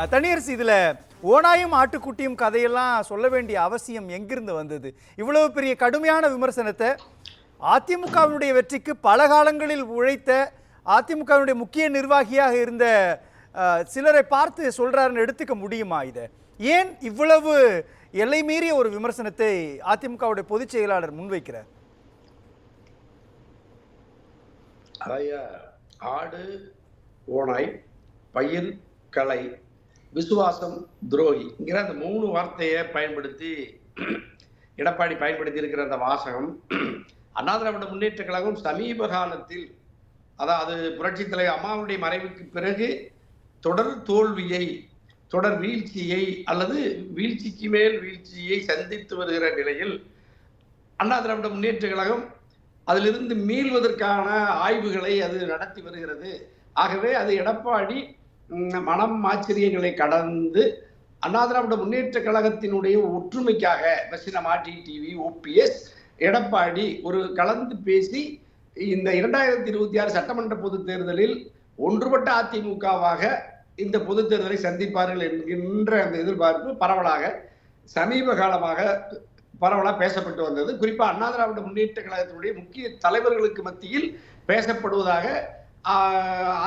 தனியரசு, இதுல ஓனாயும் ஆட்டுக்குட்டியும் கதையெல்லாம் சொல்ல வேண்டிய அவசியம் எங்கிருந்து வந்தது? இவ்வளவு பெரிய கடுமையான விமர்சனத்தை அதிமுகவினுடைய வெற்றிக்கு பல காலங்களில் உழைத்த அதிமுகவினுடைய முக்கிய நிர்வாகியாக இருந்த சிலரை பார்த்து சொல்றாருன்னு எடுத்துக்க முடியுமா? இதை ஏன் இவ்வளவு எல்லை மீறிய ஒரு விமர்சனத்தை அதிமுகவுடைய பொதுச் செயலாளர் முன்வைக்கிறார்? ஆடு, ஓனாய், பயிர், களை, விசுவாசம், துரோகிங்கிற அந்த 3 வார்த்தையை பயன்படுத்தி எடப்பாடி பயன்படுத்தி இருக்கிற அந்த வாசகம் அண்ணா திராவிட முன்னேற்ற கழகம் சமீப காலத்தில், அதாவது புரட்சித் தலைவர் அம்மாவுடைய மறைவுக்கு பிறகு தொடர் தோல்வியை, தொடர் வீழ்ச்சியை அல்லது வீழ்ச்சிக்கு மேல் வீழ்ச்சியை சந்தித்து வருகிற நிலையில் அண்ணா திராவிட முன்னேற்ற கழகம் அதிலிருந்து மீள்வதற்கான ஆய்வுகளை அது நடத்தி வருகிறது. ஆகவே அது எடப்பாடி மனம் ஆச்சரியங்களை கடந்து அண்ணா திராவிட முன்னேற்ற கழகத்தினுடைய ஒற்றுமைக்காக சின்னமா, டிடிவி, ஓபிஎஸ், எடப்பாடி ஒரு கலந்து பேசி இந்த 2026 சட்டமன்ற பொதுத் தேர்தலில் ஒன்றுபட்ட அதிமுகவாக இந்த பொதுத் தேர்தலை சந்திப்பார்கள் என்கின்ற அந்த எதிர்பார்ப்பு பரவலாக சமீப காலமாக பரவலாக பேசப்பட்டு வந்தது. குறிப்பாக அண்ணா திராவிட முன்னேற்ற கழகத்தினுடைய முக்கிய தலைவர்களுக்கு மத்தியில் பேசப்படுவதாக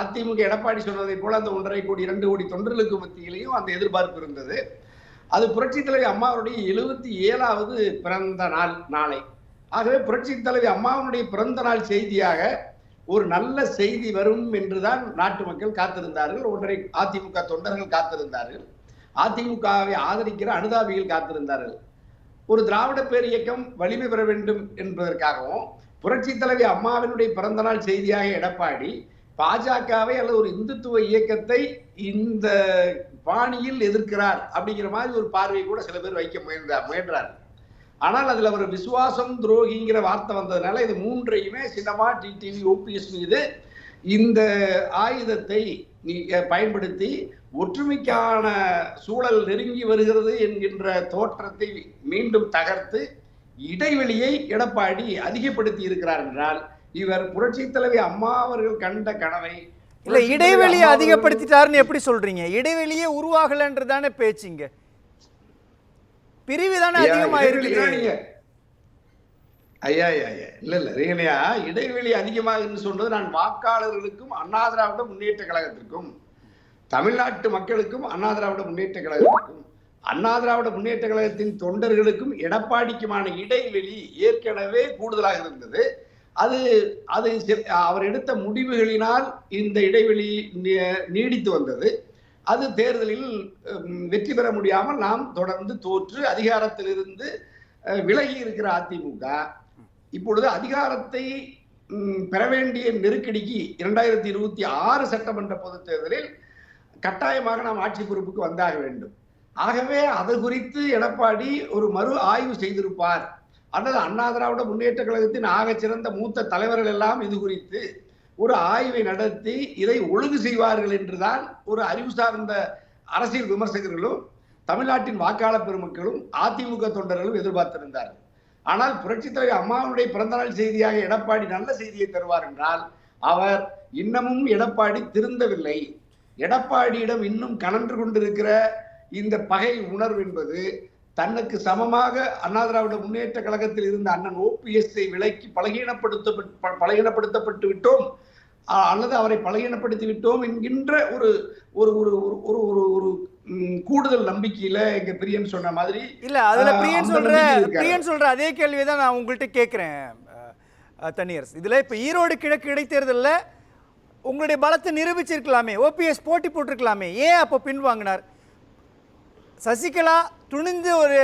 அதிமுக எடப்பாடி சொன்னதை போல அந்த 1.5 கோடி 2 கோடி தொண்டர்களுக்கு மத்தியிலையும் அந்த எதிர்பார்ப்பு இருந்தது. அது புரட்சித் தலைவி அம்மாவுடைய 77வது பிறந்த நாள் நாளை. ஆகவே புரட்சித் தலைவி அம்மாவுடைய பிறந்த நாள் செய்தியாக ஒரு நல்ல செய்தி வரும் என்றுதான் நாட்டு மக்கள் காத்திருந்தார்கள். 1.5 அதிமுக தொண்டர்கள் காத்திருந்தார்கள். அதிமுகவை ஆதரிக்கிற அனுதாபிகள் காத்திருந்தார்கள். ஒரு திராவிட பேர் இயக்கம் வலிமை பெற வேண்டும் என்பதற்காகவும் புரட்சி தலைவி அம்மாவினுடைய பிறந்த நாள் செய்தியாக எடப்பாடி பாஜகவை அல்லது ஒரு இந்துத்துவ இயக்கத்தை இந்த பாணியில் எதிர்க்கிறார் அப்படிங்கிற மாதிரி ஒரு பார்வை கூட சில பேர் வைக்க முயன்றார். ஆனால் அதுல ஒரு விசுவாசம், துரோகிங்கிற வார்த்தை வந்ததுனால இது 3ஐயுமே சின்னமா, டிடிவி, ஓபிஎஸ் மீது இந்த ஆயுதத்தை பயன்படுத்தி ஒற்றுமைக்கான சூழல் நெருங்கி வருகிறது என்கின்ற தோற்றத்தை மீண்டும் தகர்த்து இடைவெளியை எடப்பாடி அதிகப்படுத்தி இருக்கிறார் என்றால் இவர் புரட்சி தலைவி அம்மா அவர்கள் கண்ட கனவை இல்ல, இடைவெளியை அதிகப்படுத்திட்டாருன்னு எப்படி சொல்றீங்க? இடைவெளியே உருவாகலன்றதானே பேச்சுங்க. பிரிவுதானே அதிகமா இருக்கு. ஐயா இல்லையா, இடைவெளி அதிகமாக சொன்னது நான் வாக்காளர்களுக்கும் அண்ணா திராவிட முன்னேற்ற கழகத்திற்கும், தமிழ்நாட்டு மக்களுக்கும் அண்ணா திராவிட முன்னேற்ற கழகத்திற்கும், அண்ணா திராவிட முன்னேற்ற கழகத்தின் தொண்டர்களுக்கும் எடப்பாடிக்குமான இடைவெளி ஏற்கனவே கூடுதலாக இருந்தது. அது அவர் எடுத்த முடிவுகளினால் இந்த இடைவெளி நீடித்து வந்தது. அது தேர்தலில் வெற்றி பெற முடியாமல் நாம் தொடர்ந்து தோற்று அதிகாரத்திலிருந்து விலகி இருக்கிற அதிமுக இப்பொழுது அதிகாரத்தை பெற வேண்டிய நெருக்கடிக்கு 2026 சட்டமன்ற பொதுத் தேர்தலில் கட்டாயமாக நாம் ஆட்சி பொறுப்புக்கு வந்தாக வேண்டும். ஆகவே அது குறித்து எடப்பாடி ஒரு மறு ஆய்வு செய்திருப்பார் அல்லது அண்ணா திராவிட முன்னேற்ற கழகத்தின் ஆகச்சிறந்த மூத்த தலைவர்கள் எல்லாம் இது குறித்து ஒரு ஆய்வை நடத்தி இதை ஒழுங்கு செய்வார்கள் என்றுதான் ஒரு அறிவு சார்ந்த அரசியல் விமர்சகர்களும் தமிழ்நாட்டின் வாக்காளர் பெருமக்களும் அதிமுக தொண்டர்களும் எதிர்பார்த்திருந்தார்கள். ஆனால் புரட்சித் தலைவர் அம்மாவுடைய பிறந்தநாள் செய்தியாக எடப்பாடி நல்ல செய்தியை தருவார் என்றால் அவர் இன்னமும் எடப்பாடி திருந்தவில்லை. எடப்பாடியிடம் இன்னும் கனன்று கொண்டிருக்கிற இந்த பகை உணர்வு என்பது தனக்கு சமமாக அண்ணா திராவிட முன்னேற்ற கழகத்தில் இருந்த அண்ணன் ஓபிஎஸ்ஐ விலக்கி பலகீனப்படுத்தப்பட்டு விட்டோம் அல்லது அவரை பலகீனப்படுத்தி விட்டோம் என்கின்ற ஒரு ஒரு ஒரு ஒரு ஒரு கூடுதல் நம்பிக்கையில எங்க பிரியன் சொன்ன மாதிரி இல்ல. அதுல பிரியன் சொல்ற அதே கேள்விதான் நான் உங்கள்கிட்ட கேட்கிறேன் தனியரசு. இதுல இப்ப ஈரோடு கிழக்கு இடைத்தேர்தலில் உங்களுடைய பலத்தை நிரூபிச்சிருக்கலாமே, ஓபிஎஸ் போட்டி போட்டிருக்கலாமே, ஏன் அப்போ பின்வாங்கினார்? சசிகலா துணிந்து ஒரு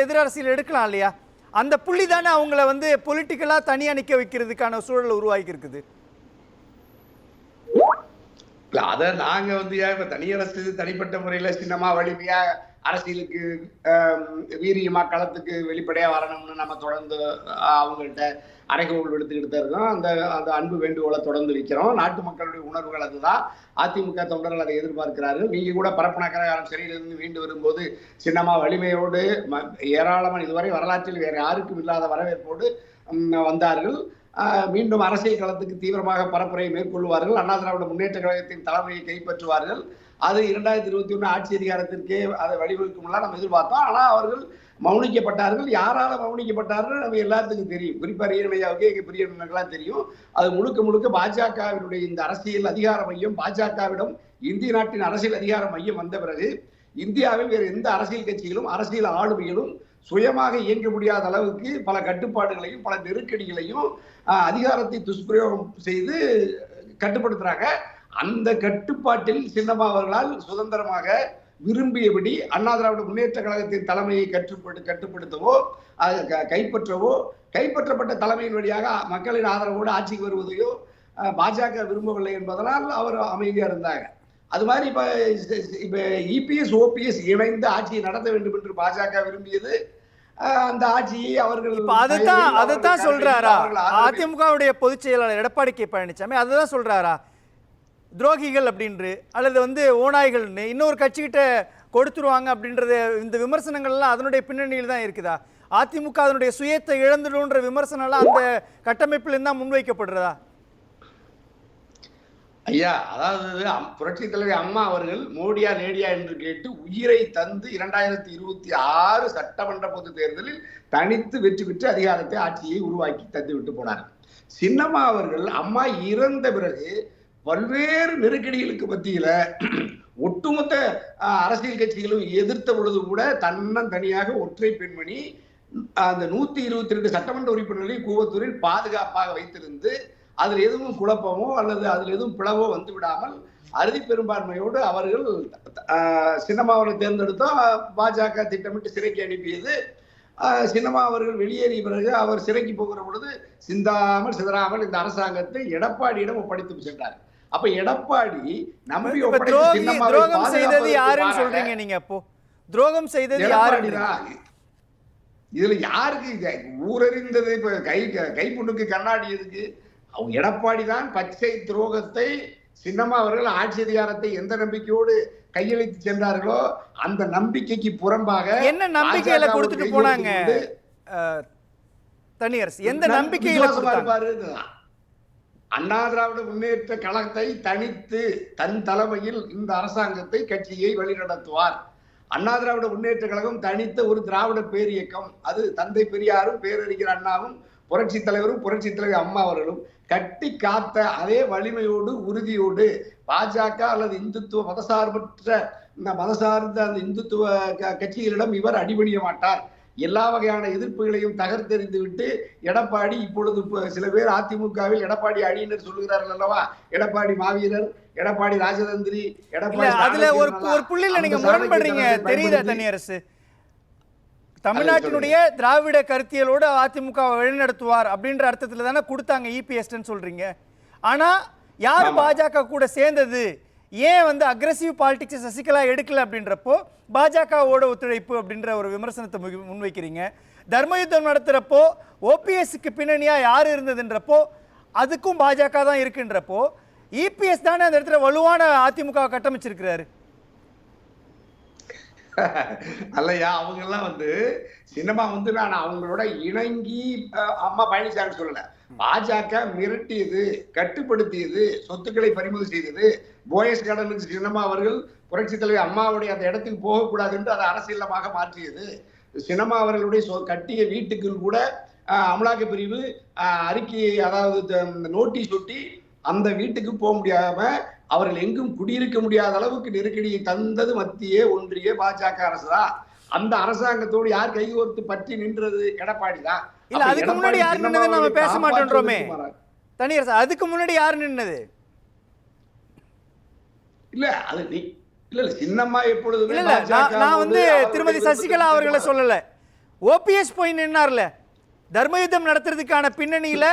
எதிர் அரசியல் எடுக்கலாம் இல்லையா? அந்த புள்ளி தானே அவங்கள பொலிட்டிக்கலா தனியா நிக்க வைக்கிறதுக்கான சூழல் உருவாக்கி இருக்குது. அத நாங்க இப்ப தனியரசு தனிப்பட்ட முறையில சின்னமா வலிமையா அரசியலுக்கு வீரியமா களத்துக்கு வெளிப்படையா வரணும்னு நம்ம தொடர்ந்து அவங்கள்ட்ட அறைகோள் விடுத்துக்கிட்டு தான் இருக்கோம். அந்த அன்பு வேண்டுகோளை தொடர்ந்து வைக்கிறோம். நாட்டு மக்களுடைய உணர்வுகள் அதுதான். அதிமுக தொண்டர்கள் அதை எதிர்பார்க்கிறார்கள். நீங்க கூட பரப்பனக்கரகாரம் சிறையிலிருந்து மீண்டு வரும்போது சின்னமா வலிமையோடு ஏராளமான இதுவரை வரலாற்றில் வேற யாருக்கும் இல்லாத வரவேற்போடு வந்தார்கள். மீண்டும் அரசியல் களத்துக்கு தீவிரமாக பரப்புரையை மேற்கொள்வார்கள். அண்ணா திராவிட முன்னேற்ற கழகத்தின் தலைமையை கைப்பற்றுவார்கள். அது 2021 ஆட்சி அதிகாரத்திற்கே அதை வழிவகுக்கும்லாம் நம்ம எதிர்பார்த்தோம். ஆனா அவர்கள் மௌனிக்கப்பட்டார்கள். யாரால மௌனிக்கப்பட்டார்கள் நம்ம எல்லாத்துக்கும் தெரியும். குறிப்பா ரியமையாவுக்கு எங்க பிரியர்களுக்கெல்லாம் தெரியும். அது முழுக்க முழுக்க பாஜகவினுடைய இந்த அரசியல் அதிகார மையம், பாஜகவிடம் இந்திய நாட்டின் அரசியல் அதிகார மையம் வந்த பிறகு இந்தியாவில் வேறு எந்த அரசியல் கட்சிகளும் அரசியல் ஆளுமைகளும் சுயமாக இயங்க முடியாத அளவுக்கு பல கட்டுப்பாடுகளையும் பல நெருக்கடிகளையும் அதிகாரத்தை துஷ்பிரயோகம் செய்து கட்டுப்படுத்துறாங்க. அந்த கட்டுப்பாட்டில் சின்னம்மா அவர்களால் சுதந்திரமாக விரும்பியபடி அண்ணா திராவிட முன்னேற்ற கழகத்தின் தலைமையை கட்டுப்படுத்தவோ கைப்பற்றவோ கைப்பற்றப்பட்ட தலைமையின் வழியாக மக்களின் ஆதரவோடு ஆட்சிக்கு வருவதையோ பாஜக விரும்பவில்லை என்பதனால் அவர் அமைதியா இருந்தாங்க. அது மாதிரி இப்ப இபிஎஸ் ஓபிஎஸ் இணைந்து ஆட்சியை நடத்த வேண்டும் என்று பாஜக விரும்பியது. அந்த ஆட்சியை அவர்கள் அதைத்தான் சொல்றாரா அதிமுகவுடைய பொதுச் செயலாளர் எடப்பாடி கே பழனிசாமி? அதுதான் சொல்றாரா துரோகிகள் அப்படின்று, அல்லது ஓநாய்கள்னு இன்னொரு கட்சிகிட்ட கொடுத்துருவாங்க அப்படின்றது? இந்த விமர்சனங்கள்லாம் அதனுடைய பின்னணியில் தான் இருக்குதா? அதிமுக அதனுடைய சுயத்தை இழந்துடும்ன்ற விமர்சனம்லாம் அந்த கட்டமைப்பில் இருந்தால் முன்வைக்கப்படுறதா? ஐயா, அதாவது புரட்சி தலைவர் அம்மா அவர்கள் மோடியா நேடியா என்று கேட்டு உயிரை தந்து 2026 சட்டமன்ற பொது தேர்தலில் தனித்து வெற்றி பெற்று அதிகாரத்தை ஆட்சியை உருவாக்கி தந்து விட்டு போனார்கள். சின்னம்மா அவர்கள் அம்மா இறந்த பிறகு பல்வேறு நெருக்கடிகளுக்கு மத்தியில ஒட்டுமொத்த அரசியல் கட்சிகளும் எதிர்த்த பொழுது கூட தன்னந்தனியாக ஒற்றை பெண்மணி அந்த 122 சட்டமன்ற உறுப்பினர்களை கூவத்தூரில் பாதுகாப்பாக வைத்திருந்து அதில் எதுவும் குழப்பமோ அல்லது அதில் எதுவும் பிளவோ வந்து விடாமல் அறுதி பெரும்பான்மையோடு அவர்கள் சின்னம்மா அவர்களை தேர்ந்தெடுத்தோம். பாஜக திட்டமிட்டு சிறைக்கு அனுப்பியது. சின்னம்மா அவர்கள் வெளியேறிய பிறகு அவர் சிறைக்கு போகிற பொழுது சிந்தாமல் சிதறாமல் இந்த அரசாங்கத்தை எடப்பாடியிடம் ஒப்படைத்து சென்றார். அப்ப எடப்பாடி நம்பி துரோகம் செய்தது யாருன்னு சொல்றீங்க நீங்க? அப்போ துரோகம் செய்தது யாருதான்? இதுல யாருக்கு ஊரறிந்தது? இப்ப கைப்புண்ணுக்கு கண்ணாடி எதுக்கு? அவங்க எடப்பாடி தான் பச்சை துரோகத்தை சின்னம்மா அவர்கள் ஆட்சி அதிகாரத்தை எந்த நம்பிக்கையோடு கையெழுத்து சென்றார்களோ அந்த நம்பிக்கைக்கு புறம்பாக என்ன நம்பிக்கையில கொடுத்துட்டு போனாங்க தனியரசு? எந்த நம்பிக்கையில கொடுத்தாரு? அண்ணா திராவிட முன்னேற்ற கழகத்தை தனித்து தன் தலைமையில் இந்த அரசாங்கத்தை கட்சியை வழிநடத்துவார். அண்ணா திராவிட முன்னேற்ற கழகம் தனித்த ஒரு திராவிட பேரியக்கம். அது தந்தை பெரியாரும் பேரறிஞர் அண்ணாவும் புரட்சி தலைவரும் புரட்சி தலைவர் அம்மா அவர்களும் கட்டி காத்த அதே வலிமையோடு உறுதியோடு பாஜக அல்லது இந்துத்துவ மதசார்ந்த அந்த இந்துத்துவ கட்சிகளிடம் இவர் அடிபணிய மாட்டார். எல்லா வகையான எதிர்ப்புகளையும் தகர்த்தெறிந்து விட்டு எடப்பாடி இப்பொழுது சில பேர் அதிமுகவில் எடப்பாடி அணியினர் சொல்லுகிறார்கள் அல்லவா, எடப்பாடி மாவீரர், எடப்பாடி ராஜதந்திரி, எடப்பாடி அதுல ஒரு புள்ளியில நீங்க முரண்படுறீங்க தெரியுதா தனியரசு? தமிழ்நாட்டினுடைய திராவிட கருத்தியலோடு அதிமுக வழிநடத்துவார் அப்படின்ற அர்த்தத்துல தானே கொடுத்தாங்க இபிஎஸ் சொல்றீங்க. ஆனா யார் பாஜக கூட சேர்ந்தது, ஏன் அக்ரெசிவ் பாலிடிக்ஸ் சசிகலா எடுக்கல அப்படின்றப்போ பாஜகவோட ஒத்துழைப்பு அப்படின்ற ஒரு விமர்சனத்தை முன்வைக்கிறீங்க. தர்மயுத்தம் நடத்துறப்போ ஓபிஎஸ்க்கு பின்னணியா யார் இருந்ததுன்றப்போ அதுக்கும் பாஜக தான் இருக்குன்றப்போ இபிஎஸ் தானே அந்த இடத்துல வலுவான அதிமுக கட்டமைச்சிருக்கிறாரு. அல்லையா, அவங்க எல்லாம் சின்னமா நான் அவங்களோட இணங்கி அம்மா பழனிசாமி சொல்லல. பாஜக மிரட்டியது, கட்டுப்படுத்தியது, சொத்துக்களை பறிமுதல் செய்தது. போயஸ் கார்டனுக்கு சின்னம்மா அவர்கள் புரட்சி தலைவர் அம்மாவுடைய அந்த இடத்துக்கு போகக்கூடாது என்று அதை அரசியலமாக மாற்றியது. சின்னம்மா அவர்களுடைய கட்டிய வீட்டுக்குள் கூட அமலாக்க பிரிவு அறிக்கையை, அதாவது நோட்டீஸ் ஒட்டி அந்த வீட்டுக்கு போக முடியாம அவர்கள் எங்கும் குடியிருக்க முடியாத அளவுக்கு நெருக்கடியை தந்தது மத்திய ஒன்றிய பாஜக அரசுதான். அந்த அரசாங்கத்தோடு யார் கைகோர்த்து பற்றி நின்றது? எடப்பாடி தான். இல்ல அதுக்கு முன்னாடி யார் நின்னது நாம பேச மாட்டோம்ன்றோமே தனியரசு. அதுக்கு முன்னாடி யார் நின்னது? இல்ல அது இல்ல சின்னம்மா எப்பொழுதுமே நான் திருமதி சசிகலா அவர்களை சொல்லல, ஓபிஎஸ் போய் நின்னார்ல. தர்மயுத்தம் நடத்துறதுக்கான பின்னணியில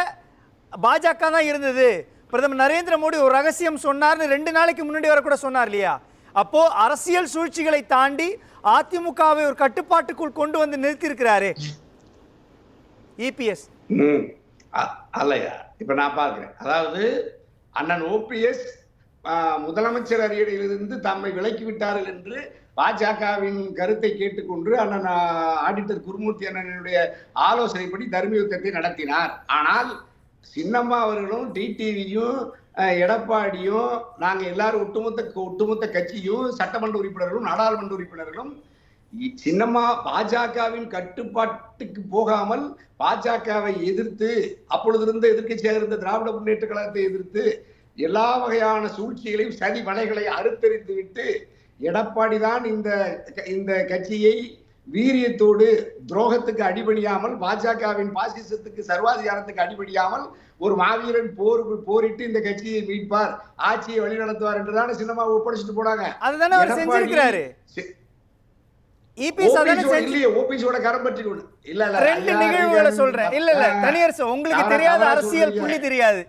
பாஜக தான் இருந்தது. பிரதமர் நரேந்திர மோடி ஒரு ரகசியம் சொன்னார்னு 2 நாளைக்கு முன்னாடி வர கூட சொன்னார் இல்லையா? அப்போ அரசியல் சூழ்ச்சிகளை தாண்டி அதிமுகவை ஒரு கட்டுப்பாட்டுக்குள் கொண்டு வந்து நிறுத்தி இருக்கிறாரு இபிஎஸ். அல்லையா, இப்ப நான் பார்க்கிறேன். அதாவது அண்ணன் ஓபிஎஸ் முதலமைச்சர் அரியணையிலிருந்து தம்மை விலக்கி விட்டார்கள் என்று பாஜகவின் கருத்தை கேட்டுக்கொண்டு அண்ணன் ஆடிட்டர் குருமூர்த்தி அண்ணனுடைய ஆலோசனைப்படி தர்மயுத்தத்தை நடத்தினார். ஆனால் சின்னம்மா அவர்களும் டிடிவியும் எடப்பாடியும் நாங்க எல்லாரும் ஒட்டுமொத்த கட்சியும் சட்டமன்ற உறுப்பினர்களும் நாடாளுமன்ற உறுப்பினர்களும் சின்னம்மா பாஜகவின் கட்டுப்பாட்டுக்கு போகாமல் பாஜகவை எதிர்த்து அப்பொழுது இருந்த எதிர்க்கட்சியாக இருந்த திராவிட முன்னேற்ற கழகத்தை எதிர்த்து எல்லா வகையான சூழ்ச்சிகளையும் சதி வலைகளை அறுத்தறிந்து விட்டு எடப்பாடி தான் இந்த கட்சியை வீரியத்தோடு துரோகத்துக்கு அடிபணியாமல் பாஜகவின் பாசிசத்துக்கு சர்வாதிகாரத்துக்கு அடிபணியாமல் ஒரு மாவீரன் போரிட்டு இந்த கட்சியை மீட்பார், ஆட்சியை வழிநடத்துவார் என்றுதான சின்னமா ஒப்படைச்சிட்டு போனாங்க. அதுதானே அவர் செஞ்சிருக்கிறாரு. ஓபிஎஸோட கரம் பற்றி கொண்டு ரெண்டு நிகழ்வுகளை சொல்றேன். இல்ல தனியரசு, உங்களுக்கு தெரியாத அரசியல் புள்ளி தெரியாது,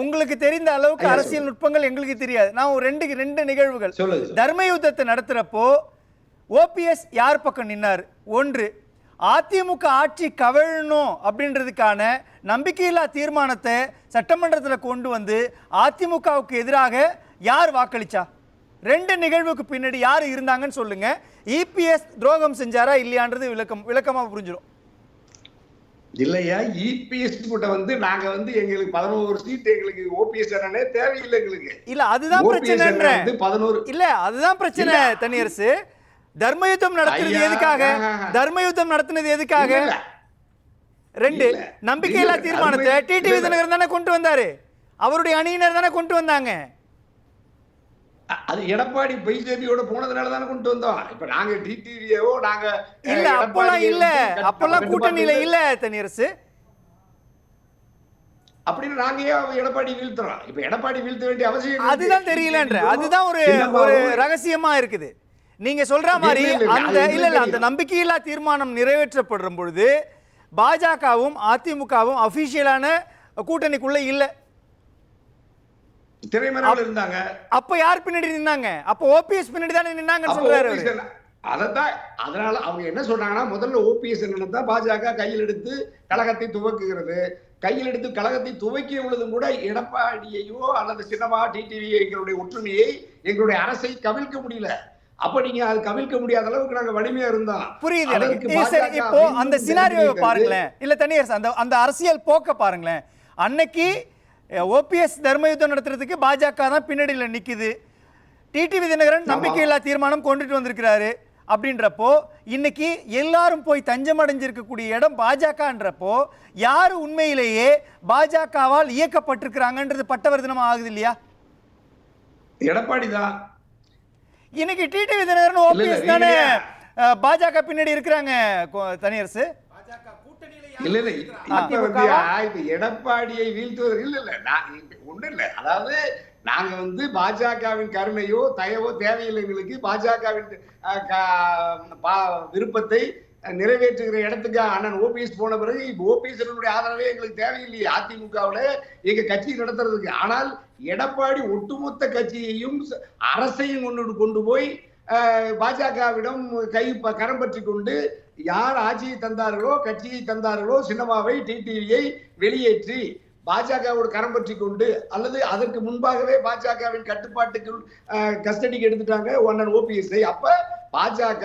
உங்களுக்கு தெரிந்த அளவுக்கு அரசியல் நுட்பங்கள் எங்களுக்கு தெரியாது. நான் ரெண்டு நிகழ்வுகள். தர்ம யுத்தத்தை நடத்துறப்போ ஓபிஎஸ் யார் பக்கம் நின்னார்? ஒன்று, அதிமுக ஆட்சி கவிழணும் அப்படின்றதுக்கான நம்பிக்கையில்லா தீர்மானத்தை சட்டமன்றத்தில் கொண்டு வந்து அதிமுகவுக்கு எதிராக யார் வாக்களிச்சா? ரெண்டு நிகழ்வுக்கு பின்னாடி யார் இருந்தாங்கன்னு சொல்லுங்க. இபிஎஸ் துரோகம் செஞ்சாரா இல்லையான்றது விளக்கமா புரிஞ்சிடும். இல்லையா, இபிஎஸ் கூட நாங்க எங்களுக்கு 11 சீட் எங்களுக்கு ஓபிஎஸ் அண்ணனே தேவையில்லை எங்களுக்கு. இல்ல அதுதான் பிரச்சனை. 11 இல்ல அதுதான் பிரச்சனை. தனியரசு, தர்மயுத்தம் நடத்துறது எதுக்காக? தர்மயுத்தம் நடத்துனது எதுக்காக? ரெண்டு, நம்பிக்கையில்லா தீர்மானத்தை டிடிவி தினகரன் தானே கொண்டு வந்தாரு, அவருடைய அணியினர் தானே கொண்டு வந்தாங்க. அது எடப்பாடி பிஜேபியோட போனதுனால தானே கொண்டு வந்தோம். இப்ப நாங்க டிடிவியோ நாங்க இல்ல அப்பெல்லாம் கூட்டணியில இல்ல தனியரசு. அப்படின்னு நாங்க எடப்பாடி வீழ்த்துறோம். இப்ப எடப்பாடி வீழ்த்த வேண்டிய அவசியம் அதுதான் தெரியலன்ற, அதுதான் ஒரு ரகசியமா இருக்குது. நீங்க சொல்ற மாதிரி அந்த நம்பிக்கையில்லா தீர்மானம் நிறைவேற்றப்படுற பொழுது பாஜகவும் அதிமுகவும் அபிஷியலான கூட்டணிக்குள்ள இல்ல, திரைமறைவில் இருந்தாங்க. அப்ப யார் பின்னாடி நின்னாங்க? அப்ப ஓபிஎஸ் பின்னாடி தானே நின்னாங்கன்னு சொல்றாரு. அதத்தான் அதனால அவங்க என்ன சொன்னாங்கன்னா, முதல்ல ஓபிஎஸ் தான் பாஜக கையில் எடுத்து கழகத்தை துவக்குகிறது. கையில் எடுத்து கழகத்தை துவக்கிய பொழுதும் கூட எடப்பாடியையோ அல்லது சின்னமா டிடிவி எங்களுடைய ஒற்றுமையை எங்களுடைய அரசை கவிழ்க்க முடியல. அப்ப நீங்க அது கவிழ்க்க முடியாத அளவுக்கு நாங்க வலிமையா இருந்தோம். புரியுது. இப்போ அந்த சினாரியோவை பாருங்களேன். இல்ல தனியரசு, அந்த அரசியல் போக்க பாருங்களேன். அன்னைக்கு ஓபிஎஸ் தர்மயுத்தம் நடத்துறதுக்கு பாஜக தான் பின்னணியில நிக்குது. டிடிவி தினகரன் நம்பிக்கையில்லா தீர்மானம் கொண்டுட்டு வந்திருக்கிறாரு. அப்படின்றப்போ இன்னைக்கு எல்லாரும் போய் தஞ்சம் அடைஞ்சிருக்கக்கூடிய இடம் பாஜகன்றப்போ யாரு உண்மையிலேயே பாஜகவால் இயக்கப்பட்டிருக்கிறாங்கன்றது பட்டவர்தனம் ஆகுது இல்லையா? எடப்பாடி தான். இன்னைக்கு டிடிவி தினகரன் ஓபிஎஸ் தானே பாஜக பின்னாடி இருக்கிறாங்க தனியரசு. எடப்பாடியை வீழ்த்துவது ஒண்ணு இல்ல. அதாவது நாங்க பாஜகவின் கருணையோ தயவோ தேவையில்லை எங்களுக்கு. பாஜகவின் விருப்பத்தை நிறைவேற்றுகிற இடத்துக்கு அண்ணன் ஓபிஎஸ் போன பிறகு ஓபிஎஸ் ஆதரவே எங்களுக்கு தேவையில்லையே அதிமுகவுல எங்க கட்சி நடத்துறதுக்கு. ஆனால் எடப்பாடி ஒட்டுமொத்த கட்சியையும் அரசையும் கொண்டு போய் பாஜகவிடம் கரம் பற்றி கொண்டு யார் ஆட்சியை தந்தார்களோ கட்சியை தந்தார்களோ சின்னமாவை டிடிவியை வெளியேற்றி பாஜகவோடு கரம் பற்றி கொண்டு அல்லது அதற்கு முன்பாகவே பாஜகவின் கட்டுப்பாட்டுக்குள் கஸ்டடிக்கு எடுத்துட்டாங்க அண்ணன் ஓபிஎஸ்ஐ. அப்ப பாஜக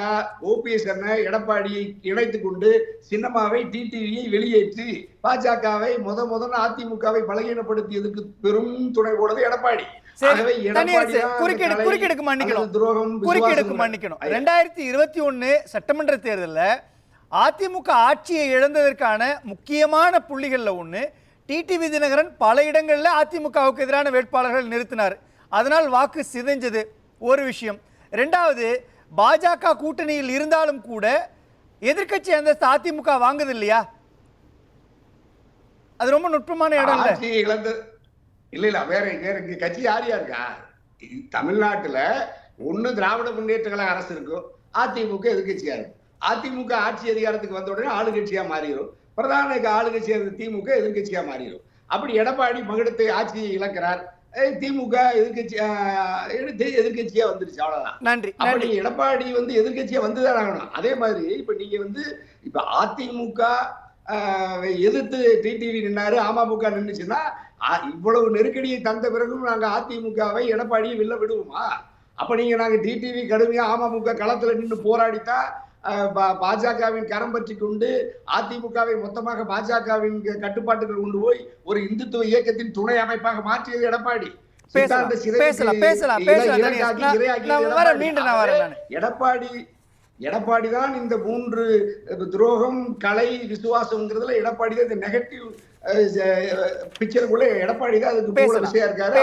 ஓபிஎஸ் எடப்பாடியை இணைத்துக் கொண்டு சின்னமாவை டிடிவியை வெளியேற்றி பாஜகவை முதல்ல அதிமுகவை பலகீனப்படுத்தியதுக்கு பெரும் துணை போனது எடப்பாடி. 2021 சட்டமன்ற தேர்தலில் அதிமுக ஆட்சியை இழந்ததற்கான முக்கியமான புள்ளிகள்ல ஒண்ணு, டிடிவி தினகரன் பல இடங்கள்ல அதிமுகவுக்கு எதிரான வேட்பாளர்கள் நிறுத்தினார், அதனால் வாக்கு சிதைஞ்சது ஒரு விஷயம். ரெண்டாவது, பாஜக கூட்டணியில் இருந்தாலும் கூட எதிர்க்கட்சி அந்தஸ்து அதிமுக வாங்குது இல்லையா? அது ரொம்ப நுட்பமான இடம் இல்ல. வேற கட்சி யார் இருக்கா தமிழ்நாட்டுல? ஒண்ணு திராவிட முன்னேற்ற கழக அரசு இருக்கும், அதிமுக எதிர்கட்சியா இருக்கும். அதிமுக ஆட்சி அதிகாரத்துக்கு வந்த உடனே ஆளுங்கட்சியா மாறிடும், பிரதான ஆளுங்கட்சியா இருந்த திமுக எதிர்கட்சியா மாறிடும். அப்படி எடப்பாடி மகிழத்தை ஆட்சியை இழக்கிறார், திமுக எதிர்கட்சியா வந்துருச்சு, அவ்வளவுதான். நன்றி. அப்படி எடப்பாடி எதிர்கட்சியா வந்துதான் ஆகணும். அதே மாதிரி இப்ப நீங்க இப்ப அதிமுக எதிர்த்து டிடிவி நின்னாரு, அமமுக நின்றுச்சுன்னா இவ்வளவு நெருக்கடியை தந்த பிறகும் நாங்க அதிமுகவை எடப்பாடியை வெளில விடுவோமா? அப்ப நீங்க நாங்க டிடிவி கடுமையா அமமுக களத்துல நின்று போராடித்தான் பாஜகவின் கரம் பற்றி கொண்டு அதிமுகவை மொத்தமாக பாஜகவின் கட்டுப்பாட்டுகள் கொண்டு போய் ஒரு இந்துத்துவ இயக்கத்தின் துணை அமைப்பாக மாற்றியது எடப்பாடி. எடப்பாடி தான் இந்த 3 துரோகம், கலை, விசுவாசம்ங்கிறதுல எடப்பாடி தான் இந்த நெகட்டிவ் பிக்சருக்குள்ள எடப்பாடி தான் அதுக்கு கூட விஷயம் இருக்காரு.